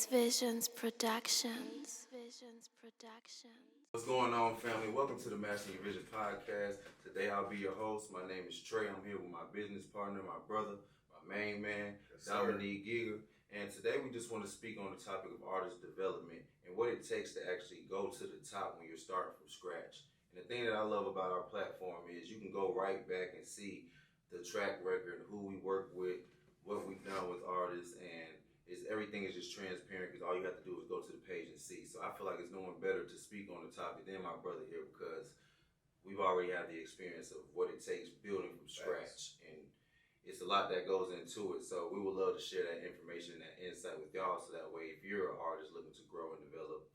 It's Visionz Productions. What's going on, family? Welcome to the Mastering Your Vision podcast. Today I'll be your host. My name is Trey. I'm here with my business partner, my brother, my main man, Dominique Giger. And today we just want to speak on the topic of artist development and what it takes to actually go to the top when you're starting from scratch. And the thing that I love about our platform is you can go right back and see the track record, who we work with, what we've done with artists, and everything is just transparent because all you have to do is go to the page and see. So I feel like it's no one better to speak on the topic than my brother here because we've already had the experience of what it takes building from scratch. And it's a lot that goes into it. So we would love to share that information and that insight with y'all so that way if you're an artist looking to grow and develop,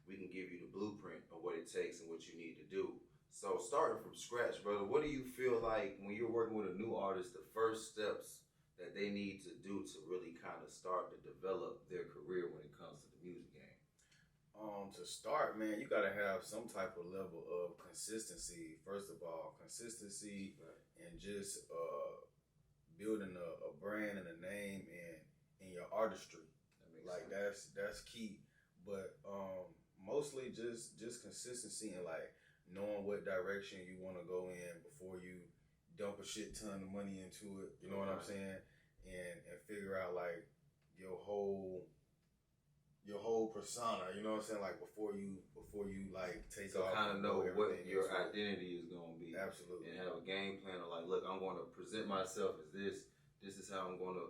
we can give you the blueprint of what it takes and what you need to do. So starting from scratch, brother, what do you feel like when you're working with a new artist, the first steps that they need to do to really kind of start to develop their career when it comes to the music game? To start, man, you gotta have some type of level of consistency. First of all, consistency and just building a brand and a name in your artistry. That's key. But mostly just consistency and like knowing what direction you want to go in before you dump a shit ton of money into it, you know what I'm saying? And figure out like your whole persona, you know what I'm saying? Like before you like take off. So kind of know what your identity is going to be. Absolutely. And have a game plan of like, look, I'm going to present myself as this. This is how I'm going to,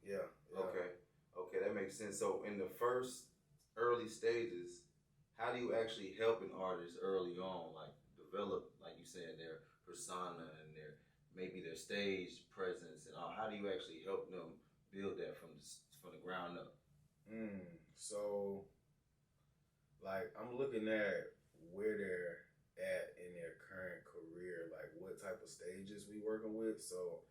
Yeah. Okay, that makes sense. So in the first early stages, how do you actually help an artist early on, like develop, like you said, their persona and maybe their stage presence and all? How do you actually help them build that from the ground up? So, like, I'm looking at where they're at in their current career, like what type of stages we working with. So,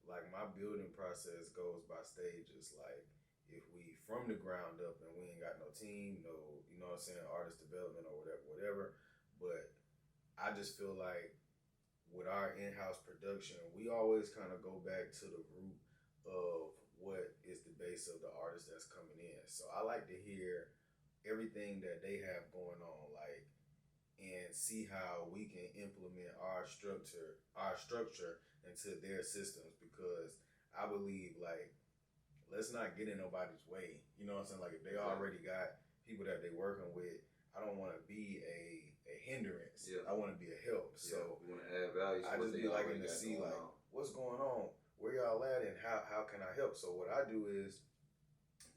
like, my building process goes by stages. Like, if we from the ground up and we ain't got no team, no, you know what I'm saying, artist development or whatever. But I just feel like with our in-house production, we always kind of go back to the root of what is the base of the artist that's coming in. So I like to hear everything that they have going on, like, and see how we can implement our structure into their systems, because I believe, like, let's not get in nobody's way. You know what I'm saying? Like, if they already got people that they working with, I don't want to be a hindrance. Yeah. I want to be a help. Yeah. So you want to add value. I just be like in the see, like, what's going on? Where y'all at and how can I help? So what I do is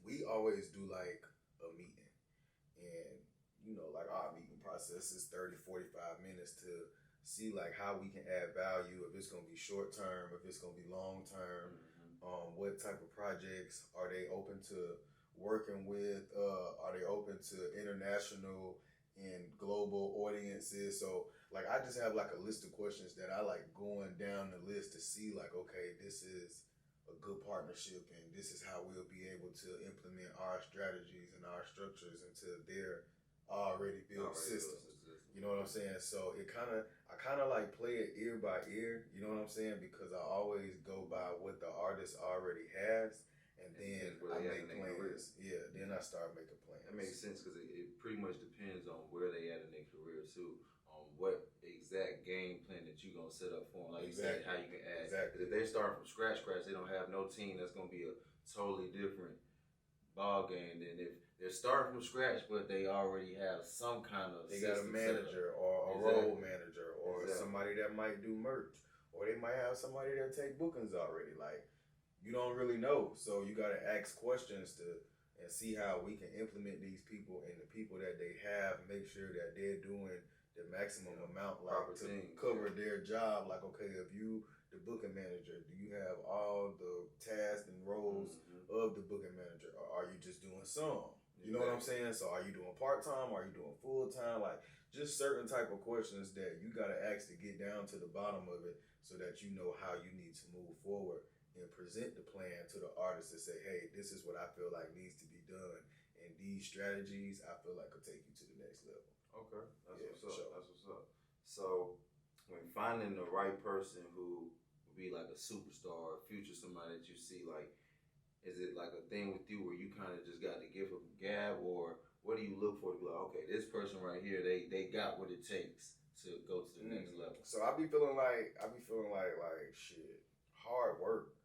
we always do like a meeting. And, you know, like our meeting process is 30, 45 minutes to see like how we can add value, if it's going to be short term, if it's going to be long term, what type of projects are they open to working with, are they open to international and global audiences. So like I just have like a list of questions that I like going down the list to see like, okay, this is a good partnership and this is how we'll be able to implement our strategies and our structures into their already built systems. You know what I'm saying? So I kind of like play it ear by ear, you know what I'm saying? Because I always go by what the artist already has. And then I make plans. Yeah, then I start making plans. That makes sense because it pretty much depends on where they at in their career too, on what exact game plan that you're gonna set up for them. Like you said, how you can add. Because if they start from scratch, they don't have no team. That's gonna be a totally different ball game than if they're starting from scratch, but they already have some kind of. They got a manager or a role manager or somebody that might do merch, or they might have somebody that take bookings already. Like, you don't really know, so you got to ask questions and see how we can implement these people and the people that they have, make sure that they're doing the maximum amount, like to cover their job. Like, okay, if you the booking manager, do you have all the tasks and roles of the booking manager, or are you just doing some? You know what I'm saying? So are you doing part-time? Are you doing full-time? Like, just certain type of questions that you got to ask to get down to the bottom of it so that you know how you need to move forward and present the plan to the artist and say, hey, this is what I feel like needs to be done. And these strategies, I feel like could take you to the next level. Okay, that's what's up. That's what's up. So when finding the right person who would be like a superstar or future somebody that you see, like, Is it like a thing with you where you kind of just got the gift of gab, or what do you look for to be like, okay, this person right here, they got what it takes to go to the next level? So I be feeling like shit, hard work,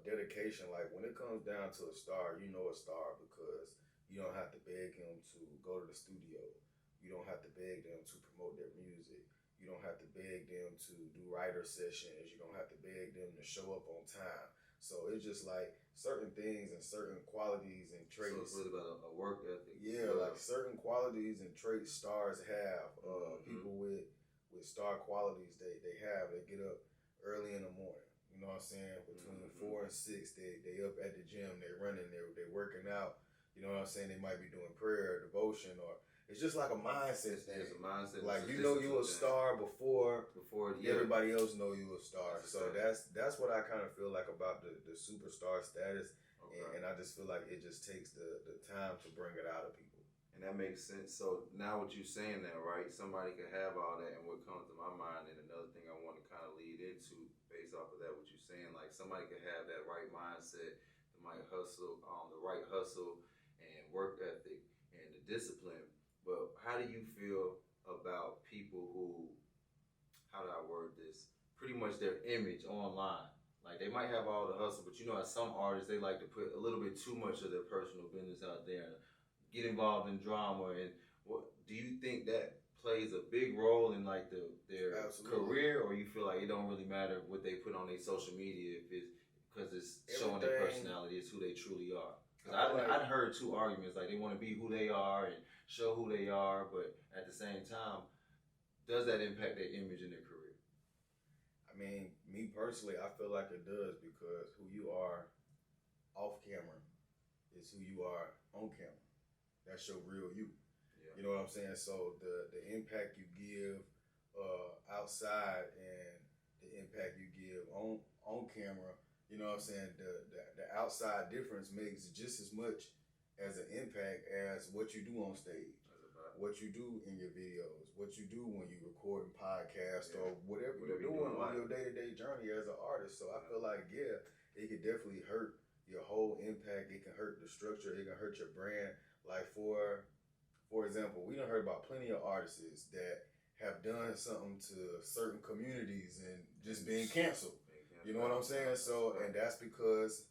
dedication. Like when it comes down to a star, you know a star because you don't have to beg him to go to the studio. You don't have to beg them to promote their music. You don't have to beg them to do writer sessions. You don't have to beg them to show up on time. So it's just like certain things and certain qualities and traits. So it's really about a work ethic. Yeah, like certain qualities and traits stars have. People with star qualities, they get up early in the morning. You know what I'm saying? Between 4 and 6, they up at the gym, they running, they working out. You know what I'm saying? They might be doing prayer, devotion, or it's just like a mindset thing. It's a mindset. Like you know you a star before everybody else know you a star. So that's what I kind of feel like about the superstar status. Okay. And I just feel like it just takes the time to bring it out of people. And that makes sense. So now what you're saying that, right? Somebody can have all that, and what comes to my mind, and another thing I want to kind of lead into based off of that, what you're saying, like somebody can have that right mindset, the right hustle, and work ethic, and the discipline. But how do you feel about people who, how do I word this? Pretty much their image online. Like they might have all the hustle, but you know, as some artists, they like to put a little bit too much of their personal business out there and get involved in drama. And what do you think that plays a big role in like their career, or you feel like it don't really matter what they put on their social media if it's because it's showing their personality, it's who they truly are? Because I've heard two arguments, like they want to be who they are and show who they are, but at the same time, does that impact their image in their career? I mean, me personally, I feel like it does because who you are off camera is who you are on camera. That's your real you. Yeah. You know what I'm saying? So the impact you give outside and the impact you give on camera, you know what I'm saying? The outside difference makes just as much as an impact as what you do on stage, what you do in your videos, what you do when you record a podcast, or whatever you're doing on your day-to-day journey as an artist. So I feel like, yeah, it could definitely hurt your whole impact. It can hurt the structure. It can hurt your brand. Like for example, we done heard about plenty of artists that have done something to certain communities and just being canceled. You know what I'm saying? So, and that's because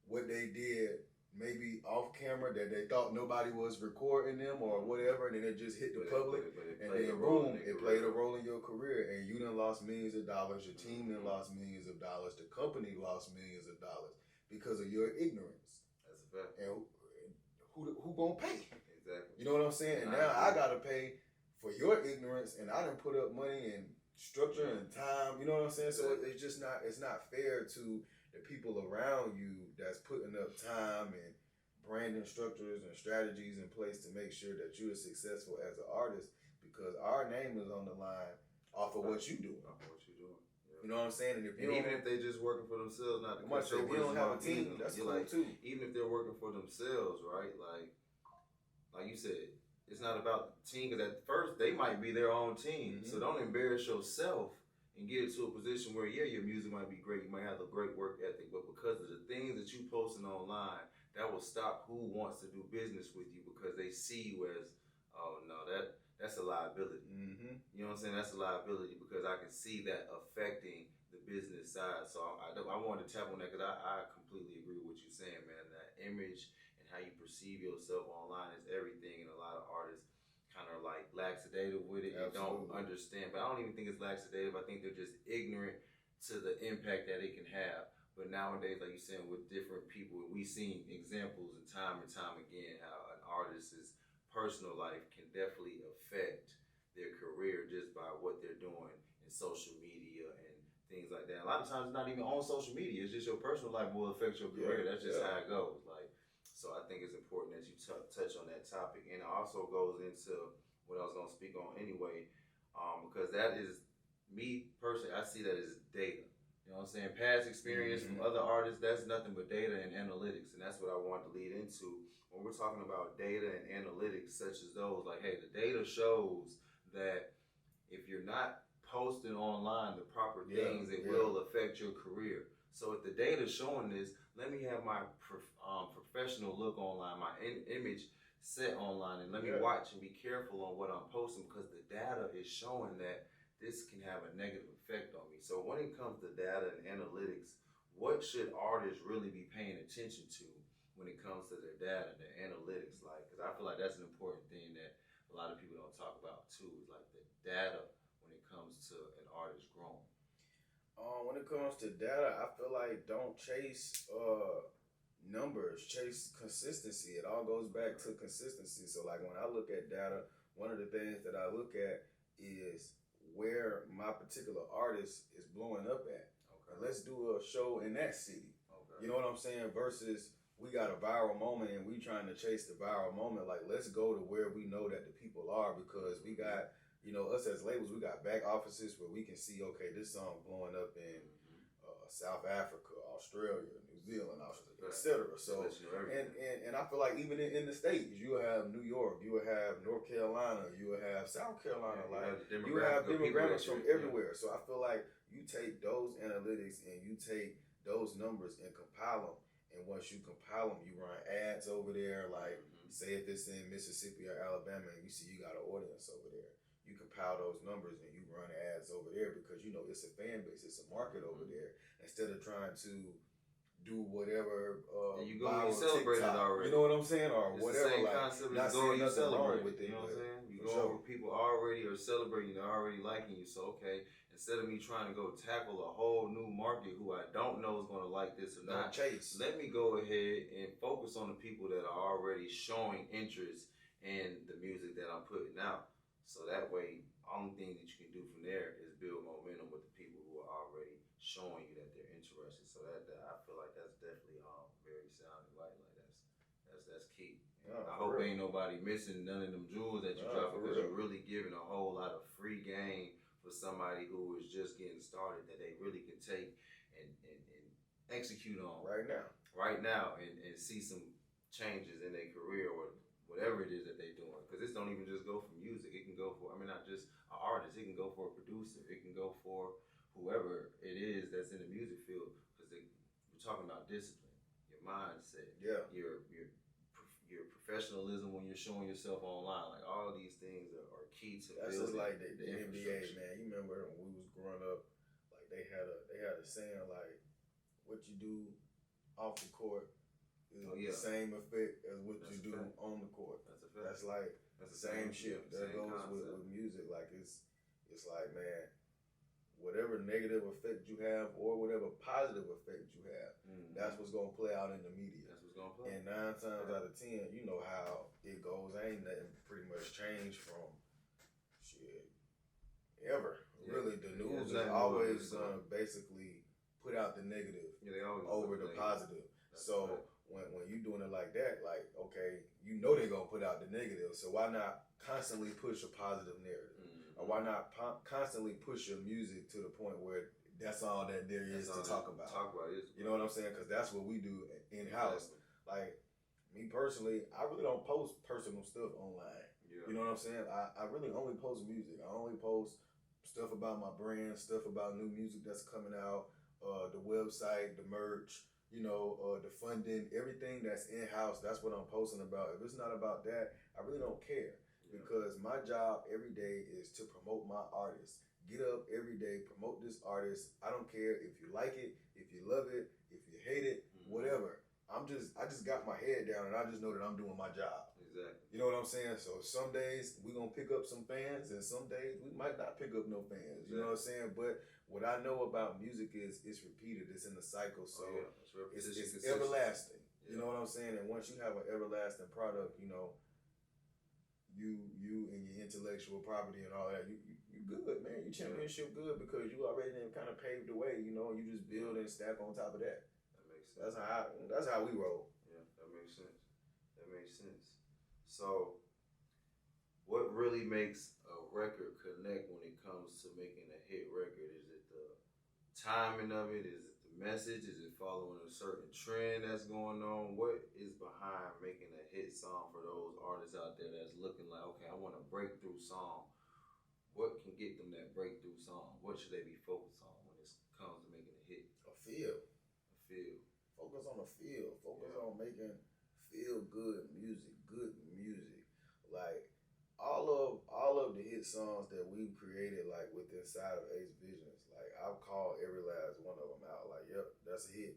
what they did maybe off camera that they thought nobody was recording them or whatever, and then it just hit the public, and then boom, it played a role in your career, and you done lost millions of dollars, your team done lost millions of dollars, the company lost millions of dollars because of your ignorance. That's a fact. And who gonna pay? Exactly. You know what I'm saying? And now I gotta pay for your ignorance, and I done put up money and structure and time. You know what I'm saying? So it's just it's not fair to the people around you that's putting up time and branding structures and strategies in place to make sure that you're successful as an artist, because our name is on the line off of what you do. Yeah. You know what I'm saying? And even if they're just working for themselves, not to if you don't have a team, that's cool too. Even if they're working for themselves, right? Like you said, it's not about the team, because at first they might be their own team. So don't embarrass yourself and get it to a position where, yeah, your music might be great, you might have a great work ethic, but because of the things that you posting online, that will stop who wants to do business with you, because they see you as, oh no, that's a liability. You know what I'm saying? That's a liability, because I can see that affecting the business side. So I wanted to tap on that, because I completely agree with what you're saying, man. That image and how you perceive yourself online is everything, and a lot of artists kind of like lackadaisical with it and don't understand. But I don't even think it's lackadaisical. I think they're just ignorant to the impact that it can have. But nowadays, like you're saying, with different people, we've seen examples and time again how an artist's personal life can definitely affect their career just by what they're doing in social media and things like that. A lot of times it's not even on social media. It's just your personal life will affect your career. That's just how it goes. So I think it's important that you touch on that topic. And it also goes into what I was going to speak on anyway, because that is, me personally, I see that as data. You know what I'm saying? Past experience from other artists, that's nothing but data and analytics. And that's what I wanted to lead into. When we're talking about data and analytics such as those, like, hey, the data shows that if you're not posting online the proper things, it will affect your career. So if the data's showing this, let me have my professional look online, my image set online, and let me watch and be careful on what I'm posting, because the data is showing that this can have a negative effect on me. So when it comes to data and analytics, what should artists really be paying attention to when it comes to their data, their analytics? Like, because I feel like that's an important thing that a lot of people don't talk about too, is like the data when it comes to an artist growing. When it comes to data, I feel like don't chase numbers, chase consistency. It all goes back to consistency. So like when I look at data, one of the things that I look at is where my particular artist is blowing up at. Okay. And let's do a show in that city. Okay. You know what I'm saying? Versus we got a viral moment and we trying to chase the viral moment. Like, let's go to where we know that the people are, because we got, you know, us as labels, we got back offices where we can see, okay, this song blowing up in South Africa, Australia, New Zealand, etc. So, and I feel like even in the States, you will have New York, you will have North Carolina, you will have South Carolina, you will have demographics from everywhere. So I feel like you take those analytics and you take those numbers and compile them. And once you compile them, you run ads over there. Like, say if it's in Mississippi or Alabama, and you see you got an audience over there, you compile those numbers and you run ads over there, because you know it's a fan base, it's a market over there. Instead of trying to do whatever you go and celebrate it already. You know what I'm saying? Or it's whatever. The same like, concept not as going, you celebrate with it. You know what I'm saying? You go over, people already are celebrating, they're already liking you. So okay, instead of me trying to go tackle a whole new market who I don't know is going to like this or not, let me go ahead and focus on the people that are already showing interest in the music that I'm putting out. So that way, only thing that you can do from there is build momentum with the people who are already showing you that they're interested. So that I feel like that's definitely very sound advice. Like that's key. I hope ain't nobody missing none of them jewels that you drop, because you're really giving a whole lot of free game for somebody who is just getting started, that they really can take and execute on right now and see some changes in their career or whatever it is that they're doing. Because this don't even just go for music. It can go for, not just an artist. It can go for a producer. It can go for whoever it is that's in the music field. Because we're talking about discipline, your mindset, your professionalism when you're showing yourself online. Like, all of these things are key to that's just like the NBA, man. You remember when we was growing up, like they had a saying, like, what you do off the court is the same effect as what you do on the court. That's the same shit. That goes with music. Like, it's like, man, whatever negative effect you have or whatever positive effect you have, that's what's gonna play out in the media. That's what's gonna play. And 9 times out of 10, you know how it goes. Ain't nothing pretty much changed from shit ever. Yeah. Really, the news is always gonna basically put out the negative over the positive. So when you doing it like that, like, okay, you know they're gonna put out the negative. So why not constantly push a positive narrative? Or why not constantly push your music to the point where that's all that there is to talk about? You know what I'm saying? Because that's what we do in-house. Exactly. Like, me personally, I really don't post personal stuff online. Yeah. You know what I'm saying? I really only post music. I only post stuff about my brand, stuff about new music that's coming out, the website, the merch, you know, the funding, everything that's in-house, that's what I'm posting about. If it's not about that, I really don't care. Because my job every day is to promote my artist. Get up every day, promote this artist. I don't care if you like it, if you love it, if you hate it, whatever. I just got my head down and I just know that I'm doing my job. Exactly. You know what I'm saying? So some days we gonna pick up some fans and some days we might not pick up no fans. You know what I'm saying? But what I know about music is it's repeated. It's in the cycle. So it's everlasting. Yeah. You know what I'm saying? And once you have an everlasting product, you know, you and your intellectual property and all that, you good, man. You championship good because you already kind of paved the way, you know. You just build and stack on top of that. That makes sense. That's how we roll. Yeah, that makes sense. So, what really makes a record connect when it comes to making a hit record? Is it the timing of it? Is it the message? Is it following a certain trend that's going on? What is behind making a hit song for those artists out there that's looking like, okay, I want a breakthrough song? What can get them that breakthrough song? What should they be focused on when it comes to making a hit? A feel. Focus on the feel. Focus on making feel good music. Like all of the hit songs that we've created, like with inside of Ace Visionz, like I've called every last one of them out. Like, yep, that's a hit.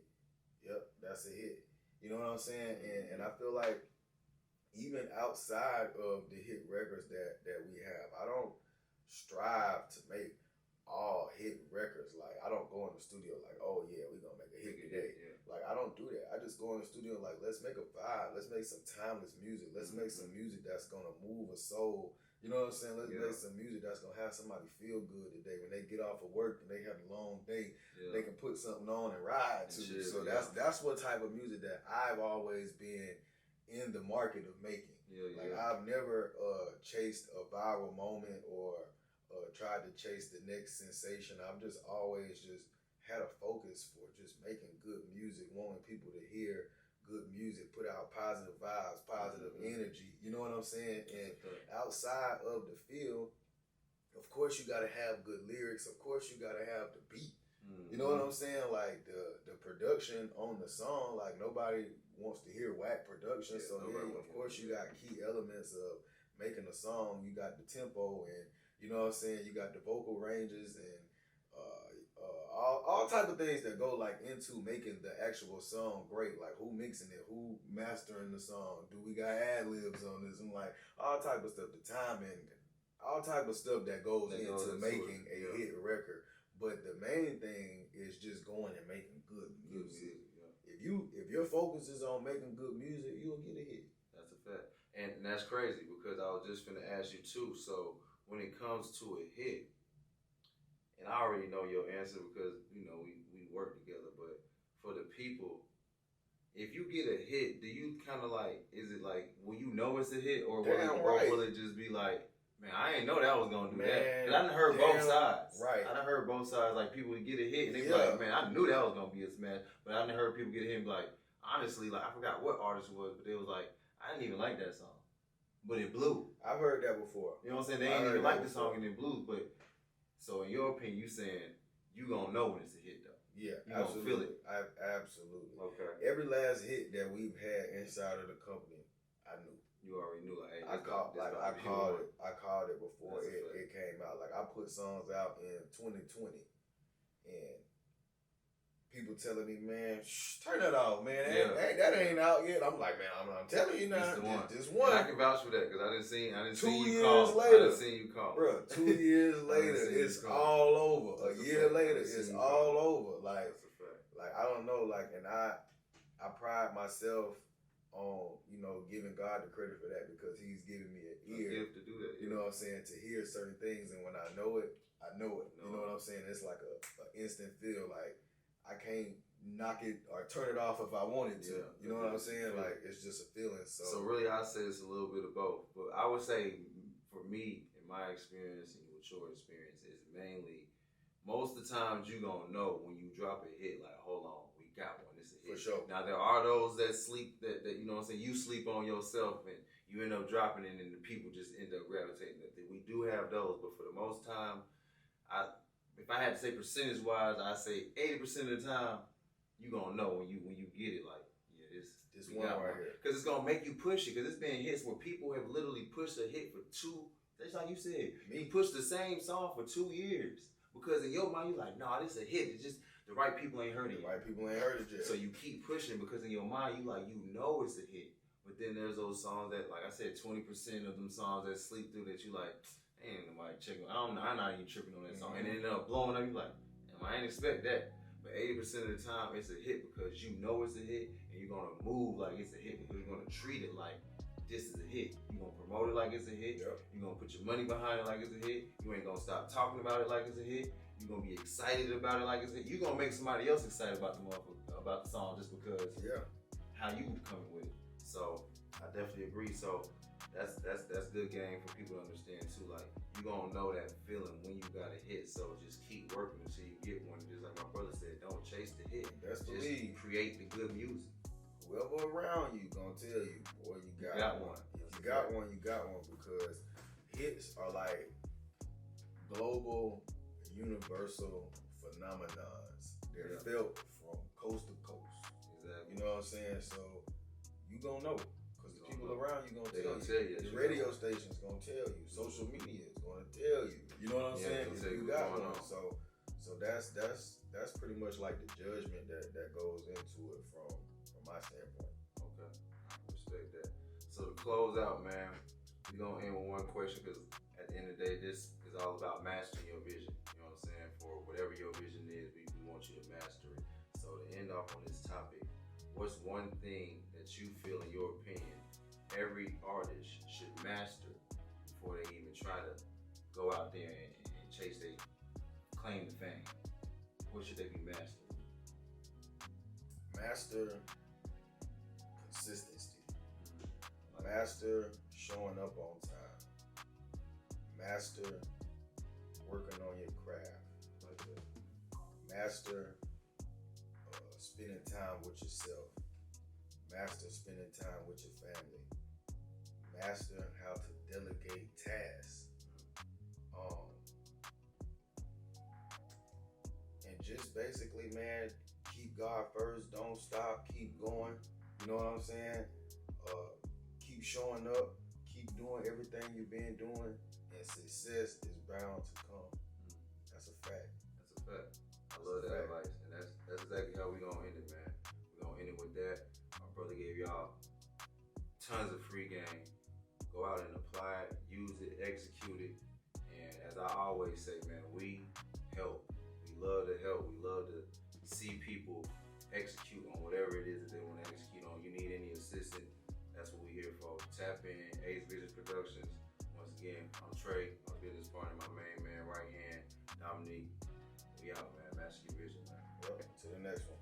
Yep, that's a hit. You know what I'm saying? And I feel like even outside of the hit records that we have, I don't strive to make all hit records. Like, I don't go in the studio like, oh yeah, we're gonna make a hit today. Yeah. Like, I don't do that. I just go in the studio like, let's make a vibe. Let's make some timeless music. Let's make some music that's gonna move a soul. You know what I'm saying? Let's make some music that's gonna have somebody feel good today. When they get off of work and they have a long day, they can put something on and ride to. So that's what type of music that I've always been in the market of making. I've never chased a viral moment or tried to chase the next sensation. I've just always just had a focus for just making good music, wanting people to hear good music, put out positive vibes, positive energy. You know what I'm saying? And outside of the field, of course you gotta have good lyrics. Of course you gotta have the beat. You know what I'm saying? Like the production on the song, like nobody wants to hear whack production. So of course you got key elements of making a song. You got the tempo, and you know what I'm saying, you got the vocal ranges and all type of things that go like into making the actual song great. Like who mixing it, who mastering the song, do we got ad-libs on this, and like all type of stuff, the timing, all type of stuff that goes into making a hit record. But the main thing is just going and making good music. If your focus is on making good music, you'll get a hit. That's a fact. And that's crazy because I was just finna ask you too. So when it comes to a hit, and I already know your answer because, you know, we work together, but for the people, if you get a hit, do you kind of like, is it like, will you know it's a hit, or will it just be like, man, I ain't know that was gonna do that? Because I done heard both sides. Right. I done heard both sides. Like people would get a hit and they be like, man, I knew that was gonna be a smash. But I done heard people get a hit and be like, honestly, like I forgot what artist it was, but they was like, I didn't even like that song, but it blew. I've heard that before. You know what I'm saying? They ain't even like the song and it blew. But so in your opinion, you saying you gonna know when it's a hit though? Yeah, you absolutely. Gonna feel it. Absolutely. Okay. Every last hit that we've had inside of the company, I knew. You already knew. Like, hey, I called it before it came out. Like I put songs out in 2020, and people telling me, man, turn that off, man. That ain't out yet. I'm like, man, I'm telling you now, this one. And I can vouch for that because I didn't see you 2 years later. I didn't see you call, bro. 2 years later, it's all over. A year later, it's all over. Like I don't know. Like, and I pride myself on, you know, giving God the credit for that because He's giving me an ear. A gift to do that. You know what I'm saying? To hear certain things, and when I know it, I know it. You know what I'm saying? It's like a instant feel. Like I can't knock it or turn it off if I wanted to. You know what I'm saying? Like it's just a feeling. So really, I say it's a little bit of both. But I would say, for me, in my experience and with your experience, is mainly most of the times you gonna know when you drop a hit. Like, hold on, we got one. It's a hit. For sure. Now there are those that sleep that you know what I'm saying. You sleep on yourself and you end up dropping it, and the people just end up gravitating. We do have those, but for the most time, if I had to say percentage wise, I say 80% of the time you gonna know when you get it. Like, yeah, this one right here, because it's gonna make you push it. Because it's been hits where people have literally pushed a hit for two. That's like you said, you pushed the same song for 2 years because in your mind you're like, nah, this is a hit. It's just the right people ain't heard it. The right people ain't heard it yet. So you keep pushing because in your mind you like, you know it's a hit. But then there's those songs that, like I said, 20% of them songs that sleep through that you like, ain't nobody checking. I'm not even tripping on that song. And it end up blowing up. You like, damn, I ain't expect that. But 80% of the time it's a hit because you know it's a hit and you're gonna move like it's a hit because you're gonna treat it like this is a hit. You're gonna promote it like it's a hit. Yep. You're gonna put your money behind it like it's a hit. You ain't gonna stop talking about it like it's a hit. You're gonna be excited about it like it's a hit. You're gonna make somebody else excited about the song just because how you coming with it. So I definitely agree. So that's good game for people to understand too. Like you gonna know that feeling when you got a hit. So just keep working until you get one. Just like my brother said, don't chase the hit. That's the just lead. Create the good music. Whoever around you gonna tell you, boy, you got one. If you got one, you got one, because hits are like global, universal phenomenons. They're felt from coast to coast. Exactly. You You know what I'm saying? So you gonna know. Because the people around you They gonna gonna tell tell you. you. The radio station's gonna tell you. Social media is gonna tell you. You know what I'm saying? They'll If tell you you what's got going one. on. So that's pretty much like the judgment that goes into it from my standpoint. Okay, I respect that. So to close out, man, we're gonna end with one question because at the end of the day, this is all about mastering your vision. You know what I'm saying? For whatever your vision is, we want you to master it. So to end off on this topic, what's one thing that you feel, in your opinion, every artist should master before they even try to go out there and chase their claim to fame? What should they be mastering? Master consistency. Master showing up on time. Master working on your craft. Master spending time with yourself. Master spending time with your family. Master how to delegate tasks. And just basically, man, keep God first. Don't stop. Keep going. You know what I'm saying? Keep showing up. Keep doing everything you've been doing, and success is bound to come. That's a fact. That's a fact. I love that advice, and that's exactly how we're gonna end it, man. We're gonna end it with that. My brother gave y'all tons of free game. Go out and apply it, use it, execute it, and as I always say, man, we help. We love to help. We love to see people execute on whatever it is that they want to execute on. You need any assistance? That's what we're here for. Tap in, Ace Visionz Productions. Once again, I'm Trey, my business partner, my main man right hand, Dominique. We out, man. Master your vision, man. Yep. To the next one.